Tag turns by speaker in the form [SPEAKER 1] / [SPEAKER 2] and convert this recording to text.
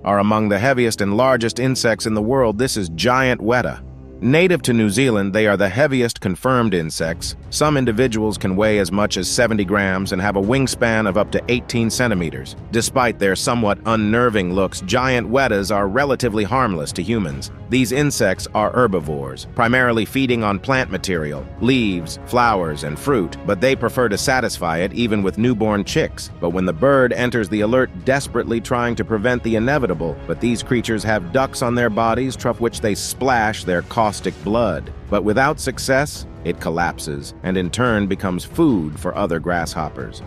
[SPEAKER 1] are among the heaviest and largest insects in the world. This is giant Weta. Native to New Zealand, they are the heaviest confirmed insects. Some individuals can weigh as much as 70 grams and have a wingspan of up to 18 centimeters. Despite their somewhat unnerving looks, giant Wetas are relatively harmless to humans. These insects are herbivores, primarily feeding on plant material, leaves, flowers, and fruit, but they prefer to satisfy it even with newborn chicks. But when the bird enters the alert, desperately trying to prevent the inevitable, but these creatures have ducts on their bodies through which they splash their caustic blood. But without success, it collapses and in turn becomes food for other grasshoppers.